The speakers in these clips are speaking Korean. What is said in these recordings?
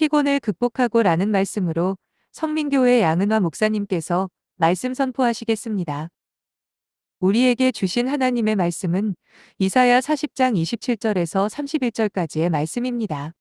피곤을 극복하고 라는 말씀으로 성민교회 양은화 목사님께서 말씀 선포하시겠습니다. 우리에게 주신 하나님의 말씀은 이사야 40장 27절에서 31절까지의 말씀입니다.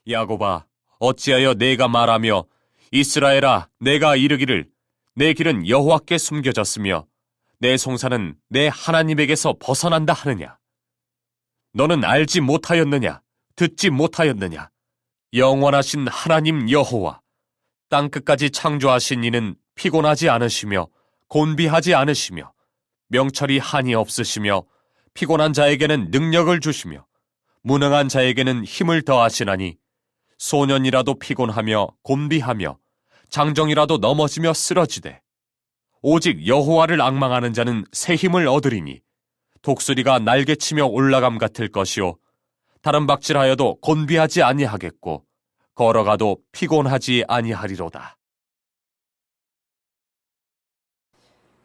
야곱아, 어찌하여 내가 말하며 이스라엘아, 내가 이르기를 내 길은 여호와께 숨겨졌으며 내 송사는 내 하나님에게서 벗어난다 하느냐? 너는 알지 못하였느냐? 듣지 못하였느냐? 영원하신 하나님 여호와, 땅끝까지 창조하신 이는 피곤하지 않으시며 곤비하지 않으시며 명철이 한이 없으시며 피곤한 자에게는 능력을 주시며 무능한 자에게는 힘을 더하시나니 소년이라도 피곤하며 곤비하며 장정이라도 넘어지며 쓰러지되 오직 여호와를 앙망하는 자는 새 힘을 얻으리니 독수리가 날개치며 올라감 같을 것이요 다른 박질하여도 곤비하지 아니하겠고 걸어가도 피곤하지 아니하리로다.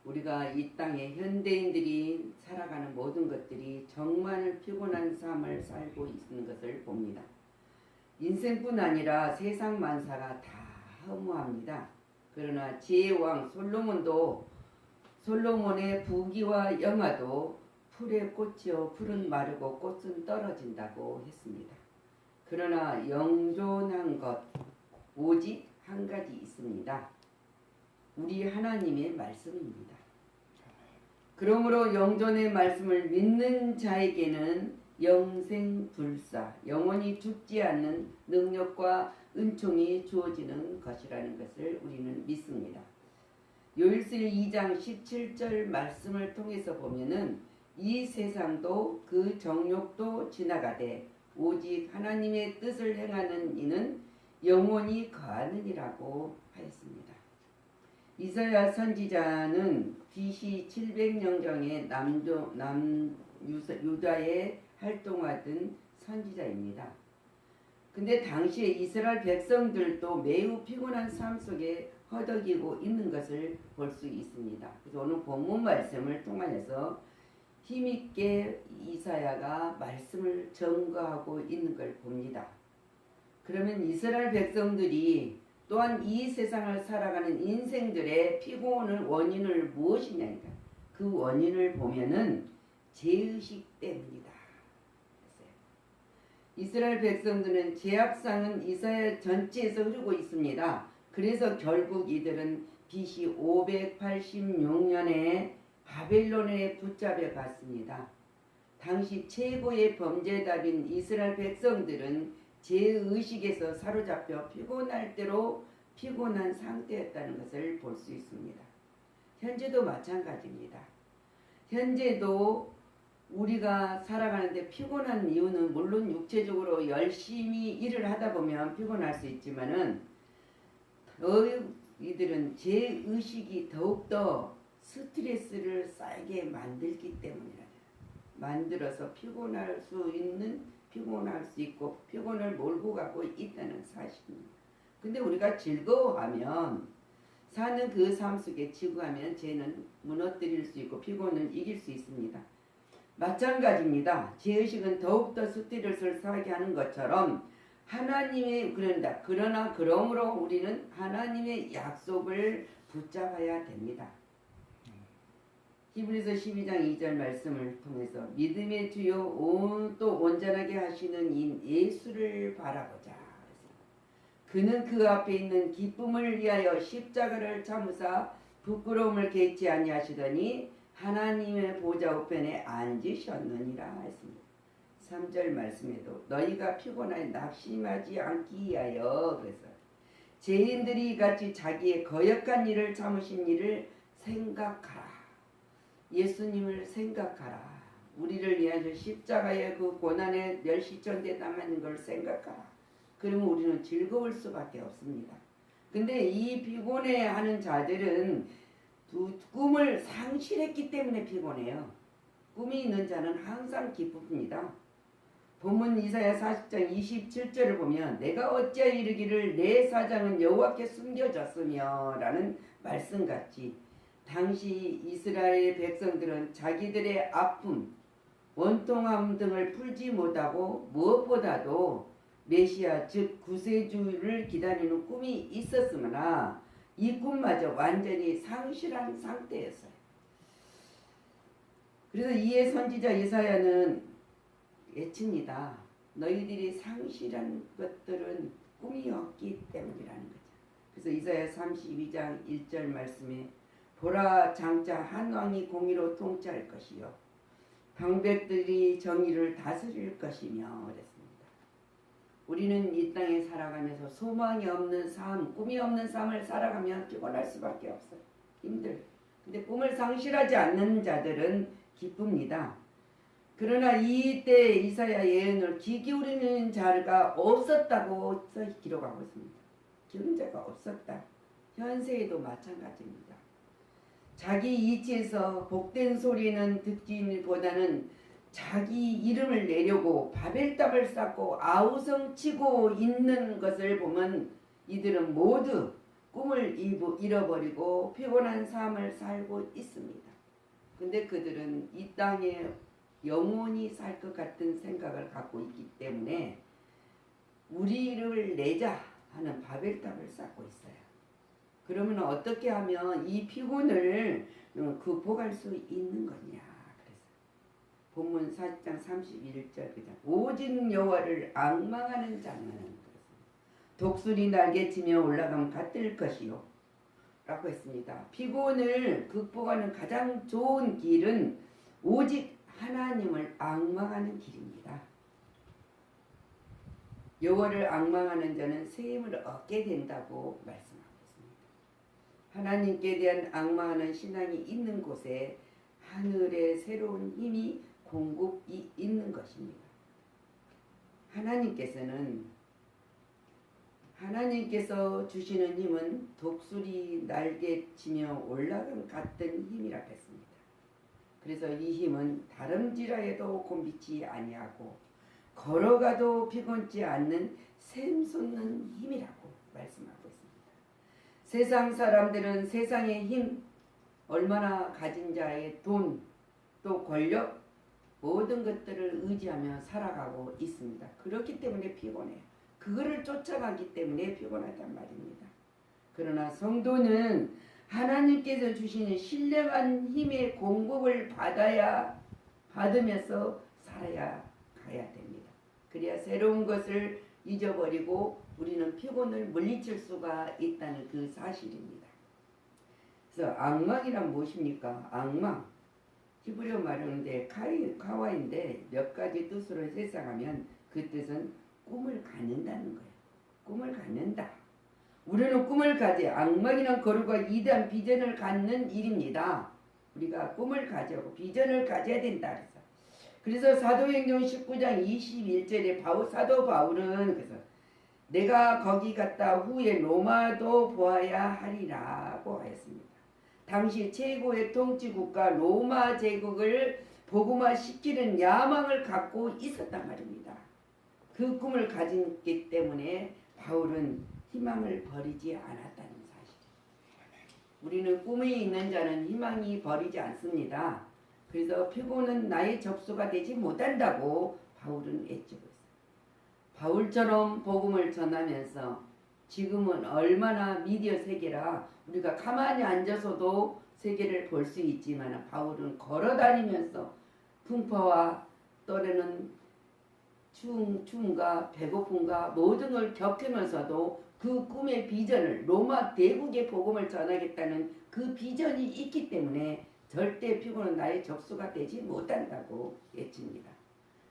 우리가 이 땅에 현대인들이 살아가는 모든 것들이 정말 피곤한 삶을 살고 있는 것을 봅니다. 인생뿐 아니라 세상 만사가 다 허무합니다. 그러나 지혜의 왕 솔로몬도 솔로몬의 부귀와 영화도 풀의 꽃이요 풀은 마르고 꽃은 떨어진다고 했습니다. 그러나 영존한 것 오직 한 가지 있습니다. 우리 하나님의 말씀입니다. 그러므로 영존의 말씀을 믿는 자에게는 영생불사, 영원히 죽지 않는 능력과 은총이 주어지는 것이라는 것을 우리는 믿습니다. 요일스일 2장 17절 말씀을 통해서 보면은 이 세상도 그 정욕도 지나가되 오직 하나님의 뜻을 행하는 이는 영원히 거하느니라고 하였습니다. 이사야 선지자는 BC 700년경에 남유다에 활동하던 선지자입니다. 근데 당시에 이스라엘 백성들도 매우 피곤한 삶 속에 허덕이고 있는 것을 볼 수 있습니다. 그래서 오늘 본문 말씀을 통하여서 힘있게 이사야가 말씀을 전거하고 있는 걸 봅니다. 그러면 이스라엘 백성들이 또한 이 세상을 살아가는 인생들의 피곤의 원인을 무엇이냐니까 그 원인을 보면은 죄의식 때문이다. 이스라엘 백성들은 죄악상은 이사야 전체에서 흐르고 있습니다. 그래서 결국 이들은 BC 586년에 바벨론에 붙잡혀 갔습니다. 당시 최고의 범죄답인 이스라엘 백성들은 죄의식에서 사로잡혀 피곤할 대로 피곤한 상태였다는 것을 볼 수 있습니다. 현재도 마찬가지입니다. 현재도 우리가 살아가는데 피곤한 이유는 물론 육체적으로 열심히 일을 하다 보면 피곤할 수 있지만은 이들은 죄의식이 더욱더 스트레스를 쌓이게 만들기 때문이라 만들어서 피곤할 수 있고 피곤을 몰고 가고 있다는 사실입니다. 근데 우리가 즐거워하면 사는 그 삶 속에 지구하면 죄는 무너뜨릴 수 있고 피곤은 이길 수 있습니다. 마찬가지입니다. 죄의식은 더욱더 스트레스를 쌓게 하는 것처럼 하나님의 그런다. 그러나 그러므로 우리는 하나님의 약속을 붙잡아야 됩니다. 히브리서 12장 2절 말씀을 통해서 믿음의 주요 또 온전하게 하시는 인 예수를 바라보자. 그는 그 앞에 있는 기쁨을 위하여 십자가를 참으사 부끄러움을 개치 아니하시더니 하나님의 보좌 우편에 앉으셨느니라 했습니다. 3절 말씀에도 너희가 피곤하여 낙심하지 않기 위하여 그래서 죄인들이 이같이 자기의 거역한 일을 참으신 일을 생각하라. 예수님을 생각하라. 우리를 위하여 십자가의 그 고난의 멸시천대 담는 걸 생각하라. 그러면 우리는 즐거울 수밖에 없습니다. 근데 이 피곤해하는 자들은 꿈을 상실했기 때문에 피곤해요. 꿈이 있는 자는 항상 기쁩니다. 본문 이사야 40장 27절을 보면 내가 어찌하여 이르기를 내 사장은 여호와께 숨겨졌으며 라는 말씀같이 당시 이스라엘 백성들은 자기들의 아픔, 원통함 등을 풀지 못하고 무엇보다도 메시아 즉 구세주를 기다리는 꿈이 있었으나 이 꿈마저 완전히 상실한 상태였어요. 그래서 이에 선지자 이사야는 외칩니다. 너희들이 상실한 것들은 꿈이 없기 때문이라는 거죠. 그래서 이사야 32장 1절 말씀에 보라 장차 한 왕이 공의로 통치할 것이요 방백들이 정의를 다스릴 것이며 그랬습니다. 우리는 이 땅에 살아가면서 소망이 없는 삶, 꿈이 없는 삶을 살아가면 피곤할 수밖에 없어요. 힘들. 근데 꿈을 상실하지 않는 자들은 기쁩니다. 그러나 이때 이사야 예언을 귀 기울이는 자가 없었다고 기록하고 있습니다. 기울인 자가 없었다. 현세에도 마찬가지입니다. 자기 이치에서 복된 소리는 듣기보다는 자기 이름을 내려고 바벨탑을 쌓고 아우성치고 있는 것을 보면 이들은 모두 꿈을 잃어버리고 피곤한 삶을 살고 있습니다. 근데 그들은 이 땅에 영원히 살 것 같은 생각을 갖고 있기 때문에 우리를 내자 하는 바벨탑을 쌓고 있어요. 그러면 어떻게 하면 이 피곤을 극복할 수 있는 거냐. 그래서 본문 40장 31절 오직 여호와를 앙망하는 자는 독수리 날개치며 올라가면 같을 것이요 라고 했습니다. 피곤을 극복하는 가장 좋은 길은 오직 하나님을 앙망하는 길입니다. 여호와를 앙망하는 자는 새 힘을 얻게 된다고 말씀합니다. 하나님께 대한 앙망하는 신앙이 있는 곳에 하늘의 새로운 힘이 공급이 있는 것입니다. 하나님께서 주시는 힘은 독수리 날개치며 올라간 같은 힘이라 했습니다. 그래서 이 힘은 다름질하여도 곤비치 아니하고 걸어가도 피곤치 않는 샘솟는 힘이라고 말씀하고 있습니다. 세상 사람들은 세상의 힘, 얼마나 가진 자의 돈, 또 권력, 모든 것들을 의지하며 살아가고 있습니다. 그렇기 때문에 피곤해요. 그거를 쫓아가기 때문에 피곤하단 말입니다. 그러나 성도는 하나님께서 주시는 신령한 힘의 공급을 받으면서 살아야 가야 됩니다. 그래야 새로운 것을 잊어버리고 우리는 피곤을 물리칠 수가 있다는 그 사실입니다. 그래서 앙망이란 무엇입니까? 앙망. 히브리어 말하는데 카와인데 몇 가지 뜻으로 해석하면 그 뜻은 꿈을 갖는다는 거예요. 꿈을 갖는다. 우리는 꿈을 가지 앙망이란 거룩과 이대한 비전을 갖는 일입니다. 우리가 꿈을 가지고 비전을 가져야 된다. 그래서 사도행전 19장 21절에 사도 바울은 그래서 내가 거기 갔다 후에 로마도 보아야 하리라고 하였습니다. 당시 최고의 통치국가 로마 제국을 복음화시키는 야망을 갖고 있었단 말입니다. 그 꿈을 가졌기 때문에 바울은 희망을 버리지 않았다는 사실. 우리는 꿈이 있는 자는 희망이 버리지 않습니다. 그래서 피곤은 나의 접수가 되지 못한다고 바울은 외치고 있어요. 바울처럼 복음을 전하면서 지금은 얼마나 미디어 세계라 우리가 가만히 앉아서도 세계를 볼 수 있지만 바울은 걸어다니면서 풍파와 또래는 추움과 배고픔과 모든 걸 겪으면서도 그 꿈의 비전을 로마 대국의 복음을 전하겠다는 그 비전이 있기 때문에 절대 피곤은 나의 접수가 되지 못한다고 외칩니다.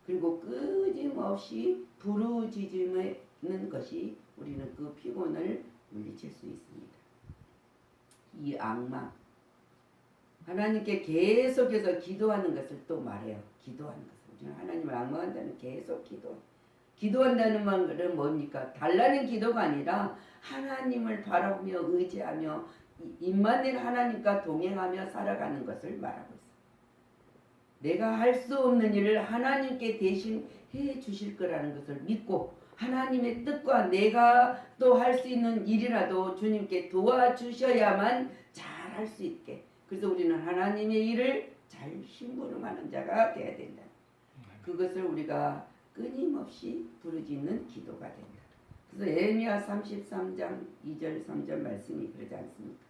그리고 끊임없이 부르짖는 것이 우리는 그 피곤을 물리칠 수 있습니다. 이 앙망 하나님께 계속해서 기도하는 것을 또 말해요. 기도하는 것을 우리는 하나님을 앙망한다는 계속 기도한다는 말은 뭡니까? 달라는 기도가 아니라 하나님을 바라보며 의지하며 임마누엘 하나님과 동행하며 살아가는 것을 말하고 있어요. 내가 할 수 없는 일을 하나님께 대신 해 주실 거라는 것을 믿고 하나님의 뜻과 내가 또 할 수 있는 일이라도 주님께 도와주셔야만 잘 할 수 있게. 그래서 우리는 하나님의 일을 잘 심부름하는 자가 되어야 된다. 그것을 우리가 끊임없이 부르짖는 기도가 된다. 그래서 예레미야 33장 2절 3절 말씀이 그러지 않습니까?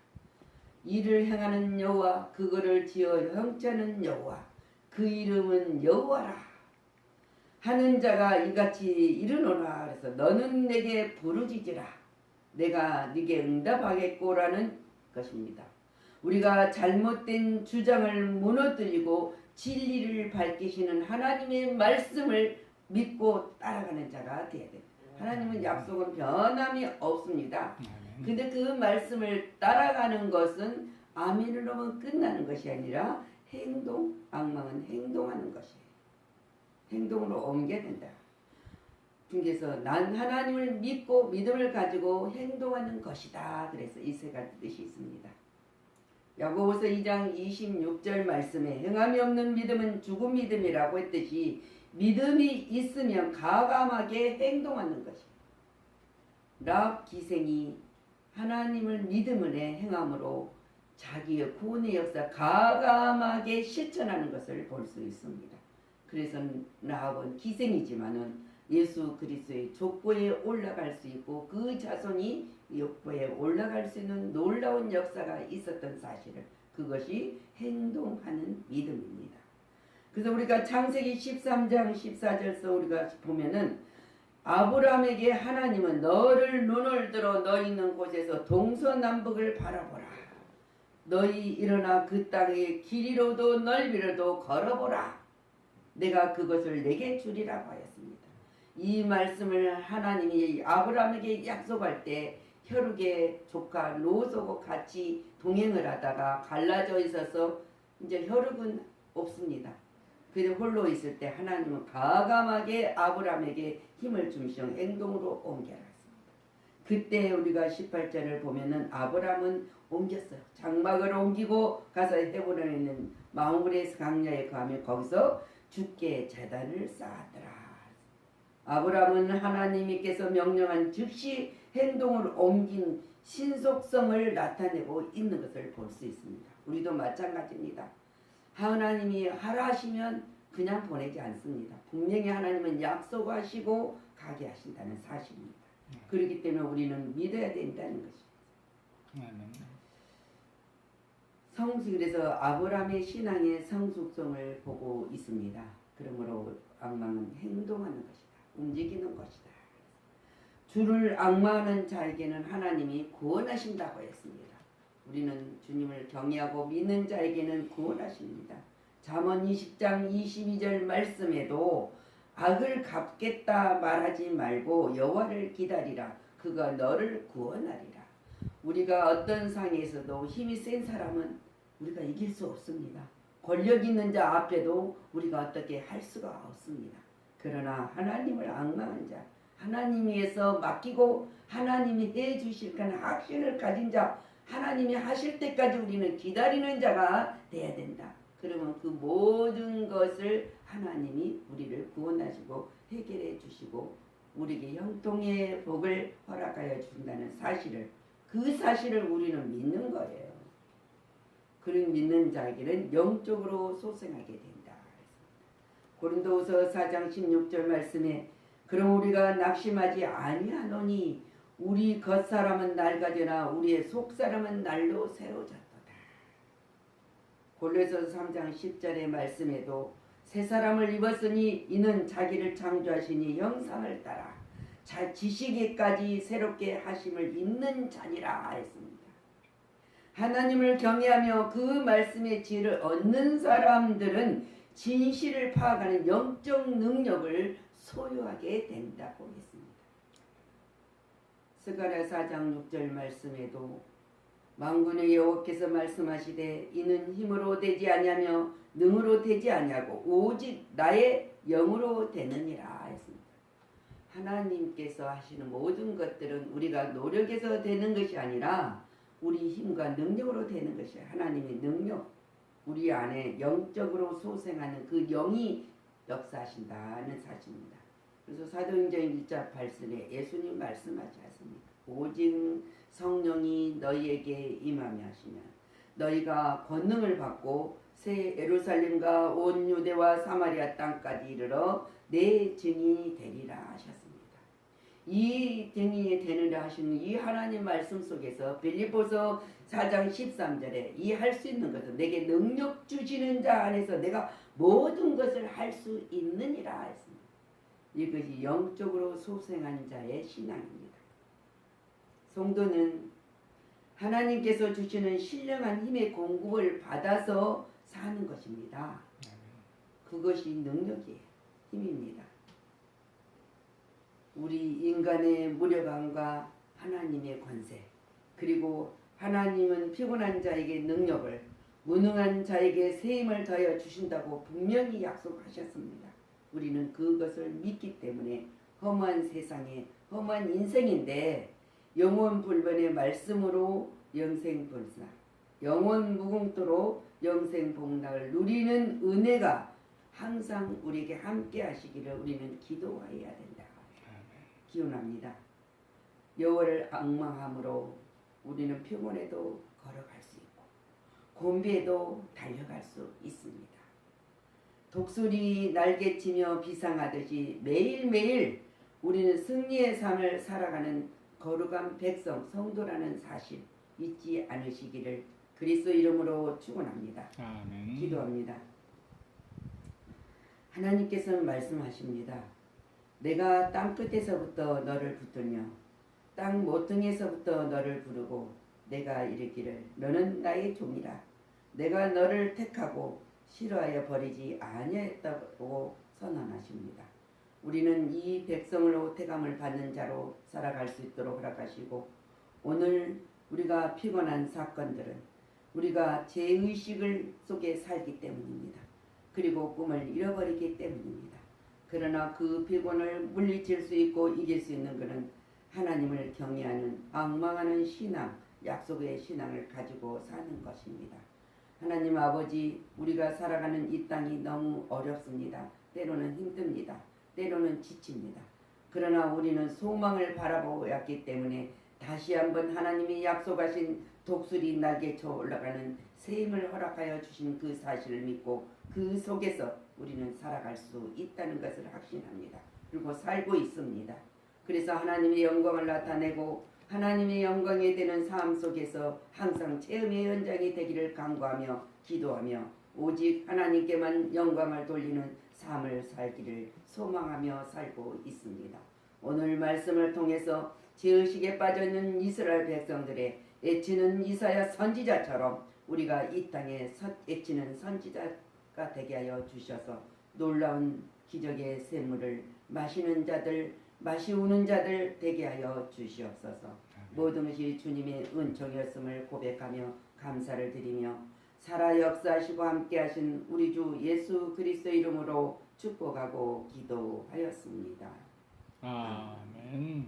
이를 행하는 여호와, 그거를 지어 형체하는 여호와, 그 이름은 여호와라 하는 자가 이같이 이르노라. 그래서 너는 내게 부르짖으라, 내가 네게 응답하겠고라는 것입니다. 우리가 잘못된 주장을 무너뜨리고 진리를 밝히시는 하나님의 말씀을 믿고 따라가는 자가 되어야 됩니다. 하나님은 약속은 변함이 없습니다. 근데 그 말씀을 따라가는 것은 아멘을 하면 끝나는 것이 아니라 행동, 악망은 행동하는 것이에요. 행동으로 옮겨야 된다. 그래서 난 하나님을 믿고 믿음을 가지고 행동하는 것이다. 그래서 이 세 가지 뜻이 있습니다. 야고보서 2장 26절 말씀에 행함이 없는 믿음은 죽은 믿음이라고 했듯이 믿음이 있으면 가감하게 행동하는 것이에요. 랍 기생이 하나님을 믿음의 행함으로 자기의 구원의 역사 가감하게 실천하는 것을 볼 수 있습니다. 그래서 라합은 기생이지만은 예수 그리스도의 족보에 올라갈 수 있고 그 자손이 족보에 올라갈 수 있는 놀라운 역사가 있었던 사실을, 그것이 행동하는 믿음입니다. 그래서 우리가 창세기 13장 14절에서 우리가 보면은 아브라함에게 하나님은 너를 눈을 들어 너 있는 곳에서 동서남북을 바라보라. 너희 일어나 그 땅의 길이로도 넓이로도 걸어보라. 내가 그것을 내게 주리라고 하였습니다. 이 말씀을 하나님이 아브라함에게 약속할 때 혈육의 조카 롯하고 같이 동행을 하다가 갈라져 있어서 이제 혈육은 없습니다. 그래서 홀로 있을 때 하나님은 과감하게 아브라함에게 힘을 주시어 행동으로 옮겨놨습니다. 그때 우리가 18절을 보면은 아브라함은 옮겼어요. 장막을 옮기고 가서 헤브론에 있는 마므레스 강야에 가며 거기서 주께 제단을 쌓았더라. 아브라함은 하나님께서 명령한 즉시 행동을 옮긴 신속성을 나타내고 있는 것을 볼 수 있습니다. 우리도 마찬가지입니다. 하나님이 하라 하시면 그냥 보내지 않습니다. 분명히 하나님은 약속하시고 가게 하신다는 사실입니다. 그렇기 때문에 우리는 믿어야 된다는 것입니다. 그래서 아브라함의 신앙의 성숙성을 보고 있습니다. 그러므로 악망은 행동하는 것이다. 움직이는 것이다. 주를 악마하는 자에게는 하나님이 구원하신다고 했습니다. 우리는 주님을 경외하고 믿는 자에게는 구원하십니다. 잠언 20장 22절 말씀에도 악을 갚겠다 말하지 말고 여호와를 기다리라. 그가 너를 구원하리라. 우리가 어떤 상에서도 힘이 센 사람은 우리가 이길 수 없습니다. 권력 있는 자 앞에도 우리가 어떻게 할 수가 없습니다. 그러나 하나님을 앙망한 자, 하나님 위해서 맡기고 하나님이 해주실 거는 확신을 가진 자, 하나님이 하실 때까지 우리는 기다리는 자가 돼야 된다. 그러면 그 모든 것을 하나님이 우리를 구원하시고 해결해 주시고 우리에게 형통의 복을 허락하여 주신다는 사실을, 그 사실을 우리는 믿는 거예요. 그런 믿는 자에게는 영적으로 소생하게 된다. 고린도후서 4장 16절 말씀에 그럼 우리가 낙심하지 아니하노니 우리 겉사람은 낡아지나 우리의 속사람은 날로 새로졌도다. 골로새서 3장 10절의 말씀에도 새 사람을 입었으니 이는 자기를 창조하시니 형상을 따라 지식에까지 새롭게 하심을 입는 자니라 했습니다. 하나님을 경외하며 그 말씀의 지혜를 얻는 사람들은 진실을 파악하는 영적 능력을 소유하게 된다고 했습니다. 스가랴 4장 6절 말씀에도 만군의 여호와께서 말씀하시되 이는 힘으로 되지 아니하며 능으로 되지 아니하고 오직 나의 영으로 되느니라 했습니다. 하나님께서 하시는 모든 것들은 우리가 노력해서 되는 것이 아니라 우리 힘과 능력으로 되는 것이에요. 하나님의 능력, 우리 안에 영적으로 소생하는 그 영이 역사하신다는 사실입니다. 그래서 사도행전 1장 8절에 예수님 말씀하지 않습니까? 오직 성령이 너희에게 임하며 하시면 너희가 권능을 받고 새 예루살렘과 온 유대와 사마리아 땅까지 이르러 내 증인이 되리라 하셨습니다. 이 증인이 되리라 하시는 이 하나님 말씀 속에서 빌립보서 4장 13절에 이 할 수 있는 것은 내게 능력 주시는 자 안에서 내가 모든 것을 할 수 있느니라 했습니다. 이것이 영적으로 소생한 자의 신앙입니다. 성도는 하나님께서 주시는 신령한 힘의 공급을 받아서 사는 것입니다. 그것이 능력이에요. 힘입니다. 우리 인간의 무력함과 하나님의 권세, 그리고 하나님은 피곤한 자에게 능력을, 무능한 자에게 새 힘을 더하여 주신다고 분명히 약속하셨습니다. 우리는 그것을 믿기 때문에 험한 세상에 험한 인생인데 영원불변의 말씀으로 영생불사, 영원무궁토로 영생복락을 누리는 은혜가 항상 우리에게 함께 하시기를 우리는 기도해야 된다. 기원합니다. 여호와를 앙망함으로 우리는 피곤해도 걸어갈 수 있고 곤비에도 달려갈 수 있습니다. 독수리 날개치며 비상하듯이 매일매일 우리는 승리의 삶을 살아가는 거룩한 백성, 성도라는 사실 잊지 않으시기를 그리스도 이름으로 축원합니다. 아멘. 기도합니다. 하나님께서는 말씀하십니다. 내가 땅 끝에서부터 너를 붙들며 땅 모퉁이에서부터 너를 부르고 내가 이르기를 너는 나의 종이라. 내가 너를 택하고 싫어하여 버리지 아니하였다고 선언하십니다. 우리는 이 백성으로 택함을 받는 자로 살아갈 수 있도록 허락하시고 오늘 우리가 피곤한 사건들은 우리가 죄의식을 속에 살기 때문입니다. 그리고 꿈을 잃어버리기 때문입니다. 그러나 그 피곤을 물리칠 수 있고 이길 수 있는 것은 하나님을 경외하는 앙망하는 신앙, 약속의 신앙을 가지고 사는 것입니다. 하나님 아버지, 우리가 살아가는 이 땅이 너무 어렵습니다. 때로는 힘듭니다. 때로는 지칩니다. 그러나 우리는 소망을 바라보고 왔기 때문에 다시 한번 하나님이 약속하신 독수리 날개쳐 올라가는 새 힘을 허락하여 주신 그 사실을 믿고 그 속에서 우리는 살아갈 수 있다는 것을 확신합니다. 그리고 살고 있습니다. 그래서 하나님의 영광을 나타내고 하나님의 영광이 되는 삶 속에서 항상 체험의 현장이 되기를 간구하며 기도하며 오직 하나님께만 영광을 돌리는 삶을 살기를 소망하며 살고 있습니다. 오늘 말씀을 통해서 죄의식에 빠져있는 이스라엘 백성들의 애치는 이사야 선지자처럼 우리가 이 땅에 애치는 선지자가 되게 하여 주셔서 놀라운 기적의 샘물을 마시는 자들, 마시우는 자들 되게 하여 주시옵소서. 모든 것이 주님의 은총이었음을 고백하며 감사를 드리며 살아 역사하시고 함께하신 우리 주 예수 그리스도 이름으로 축복하고 기도하였습니다. 아멘.